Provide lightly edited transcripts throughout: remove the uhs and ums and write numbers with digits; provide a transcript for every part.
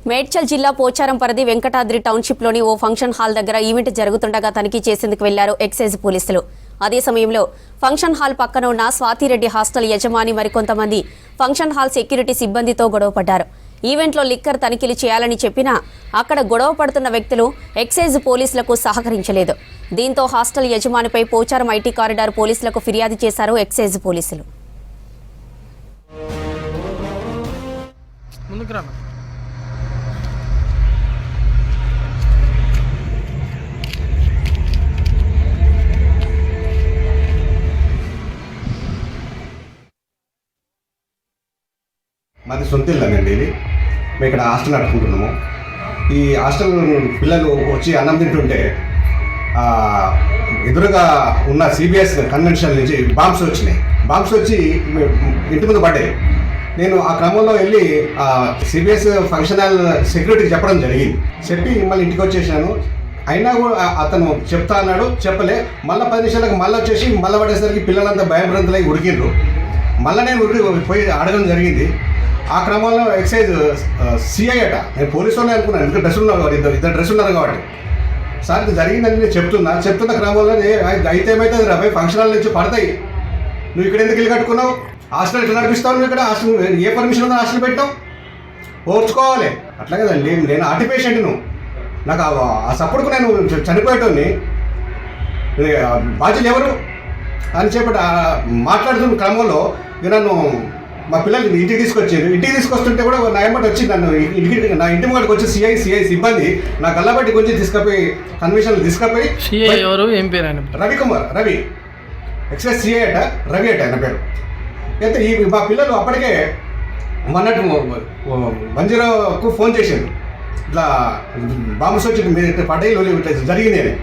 మేడ్చల్ జిల్లా పోచారం పరిధి వెంకటాద్రి టౌన్షిప్లోని ఓ function hall దగ్గర ఈవెంట్ జరుగుతుండగా తనిఖీ చేసేందుకు వెళ్లారు ఎక్సైజ్ పోలీసులు. అదే సమయంలో ఫంక్షన్ హాల్ పక్కన ఉన్న స్వాతిరెడ్డి హాస్టల్ యజమాని మరికొంతమంది ఫంక్షన్ హాల్ సెక్యూరిటీ సిబ్బందితో గొడవపడ్డారు. ఈవెంట్లో లిక్కర్ తనిఖీలు చేయాలని చెప్పినా అక్కడ గొడవ పడుతున్న వ్యక్తులు ఎక్సైజ్ పోలీసులకు సహకరించలేదు. దీంతో హాస్టల్ యజమానిపై పోచారం ఐటీ కారిడార్ పోలీసులకు ఫిర్యాదు చేశారు ఎక్సైజ్ పోలీసులు. మాది సొంత ఇల్లండి. ఇది మేము ఇక్కడ హాస్టల్ నడుపుకుంటున్నాము. ఈ హాస్టల్ పిల్లలు వచ్చి అన్నం తింటుంటే ఎదురుగా ఉన్న సిబిఎస్ కన్వెన్షన్ నుంచి బాంబ్స్ వచ్చినాయి. బాంబ్స్ వచ్చి ఇంటి ముందు పడ్డాయి. నేను ఆ క్రమంలో వెళ్ళి సిబిఎస్ ఫంక్షన్ హాల్ సెక్యూరిటీకి చెప్పడం జరిగింది. చెప్పి మళ్ళీ ఇంటికి వచ్చేసాను. అయినా కూడా అతను చెప్తా అన్నాడు, చెప్పలే. మళ్ళీ 10 నిమిషాలకు మళ్ళీ వచ్చేసి మళ్ళీ పడేసరికి పిల్లలంతా భయభ్రాంతులై ఉరికిండ్రు. మళ్ళీ నేను పోయి అడగడం జరిగింది. ఆ క్రమంలో ఎక్సైజ్ సిఐ అట, నేను పోలీసు వాళ్ళని అనుకున్నాను, ఎందుకంటే డ్రెస్ ఉన్నారు కాబట్టి, ఇద్దరు డ్రెస్ ఉన్నారు కాబట్టి. సార్ ఇది జరిగిందని నేను చెప్తున్న క్రమంలో అయితే ఏమైతే రాబోయే ఫంక్షన్ హాల్ నుంచి పడతాయి, నువ్వు ఇక్కడ ఎందుకు ఇల్లు కట్టుకున్నావు, హాస్టల్ ఎట్లా నడిపిస్తావు, నువ్వు ఇక్కడ హాస్టల్ ఏ పర్మిషన్ ఉందో హాస్టల్ పెట్టావు, ఓర్చుకోవాలి. అట్లా కదండి, నేను ఆర్టి పేషెంట్ను. నాకు ఆ సపోర్ట్కు నేను చనిపోయేటోని, బాధ్యులు ఎవరు అని చెప్పి మాట్లాడుతున్న క్రమంలో నన్ను మా పిల్లలు ఇంటికి తీసుకొచ్చారు. ఇంటికి తీసుకొస్తుంటే కూడా నా ఎమ్మటి వచ్చి నన్ను నా ఇంటి ముంగడికి వచ్చి సిఐ సిబ్బంది నా గల్లబట్టి కొంచెం తీసుకుపోయి కన్వెన్షన్లు తీసుకుపోయి, రవికుమార్, రవి ఎక్సైజ్ సిఐ అట, రవి అట ఆయన పేరు. అయితే మా పిల్లలు అప్పటికే మొన్నట్టు 10కు ఫోన్ చేశారు, ఇట్లా బాంబుస్ వచ్చి మీరు పడేలు జరిగింది అని.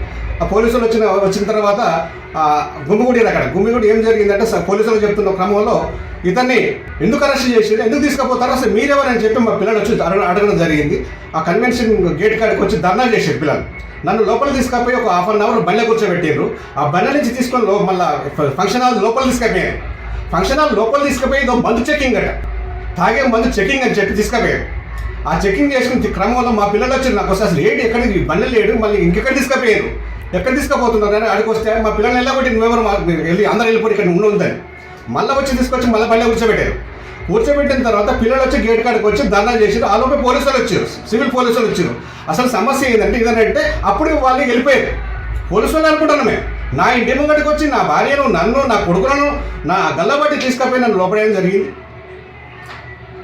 ఆ పోలీసులు వచ్చిన తర్వాత గుమ్మిగూడి అక్కడ గుమ్మిగూడి ఏం జరిగిందంటే పోలీసులు చెప్తున్న క్రమంలో ఇతన్ని ఎందుకు అరెస్ట్ చేసి ఎందుకు తీసుకుపోతారో అసలు మీరెవరని చెప్పి మా పిల్లలు వచ్చి అడగడం జరిగింది. ఆ కన్వెన్షన్ గేట్ కాడికి వచ్చి ధర్నా చేశారు పిల్లలు. నన్ను లోపల తీసుకుపోయి ఒక ½ అవర్ బండ్ల కూర్చోబెట్టారు. ఆ బండ్ల నుంచి తీసుకొని మళ్ళీ ఫంక్షన్ హాల్ లోపల తీసుకుపోయారు. ఫంక్షన్ హాల్ లోపల తీసుకుపోయి ఇదో మందు చెకింగ్ అట, తాగే మందు చెకింగ్ అని చెప్పి తీసుకుపోయారు. ఆ చెకింగ్ చేసిన క్రమంలో మా పిల్లలు వచ్చి నాకు అసలు ఏంటి ఎక్కడికి బండ్లు లేడు, మళ్ళీ ఇంకెక్కడ తీసుకుపోయారు, ఎక్కడ తీసుకుపోతున్నారు అని అడిగి వస్తే మా పిల్లల్ని వెళ్ళబట్టి నువ్వెవరు వెళ్ళి అందరూ వెళ్ళిపోయి ఇక్కడ ఉందని మళ్ళీ వచ్చి తీసుకొచ్చి మళ్ళీ బండ్ల కూర్చోబెట్టారు. కూర్చోబెట్టిన తర్వాత పిల్లలు వచ్చి గేట్ కాడికి వచ్చి ధర్నా చేసారు. ఆ లోపే పోలీసులు వచ్చారు, సివిల్ పోలీసులు వచ్చారు. అసలు సమస్య ఏంటంటే ఇదేంటే అప్పుడు వాళ్ళు వెళ్ళిపోయారు. పోలీసు వాళ్ళు అనుకుంటాను మేము, నా ఇంటి ముంగటికి వచ్చి నా భార్యను, నన్ను, నా కొడుకులను నా గల్లబట్టి తీసుకుపోయి నన్ను లోపడేయడం జరిగింది.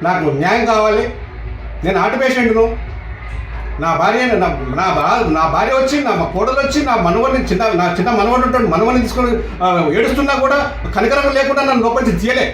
నాకు న్యాయం కావాలి. నేను ఆర్ట్ పేషెంట్ను. నా భార్య వచ్చి నా కోడలు వచ్చి నా చిన్న మనవడిని ఉంటాడు, మనవడిని తీసుకొని ఏడుస్తున్నా కూడా కనికరం లేకుండా నన్ను లోపలికి తీయలే.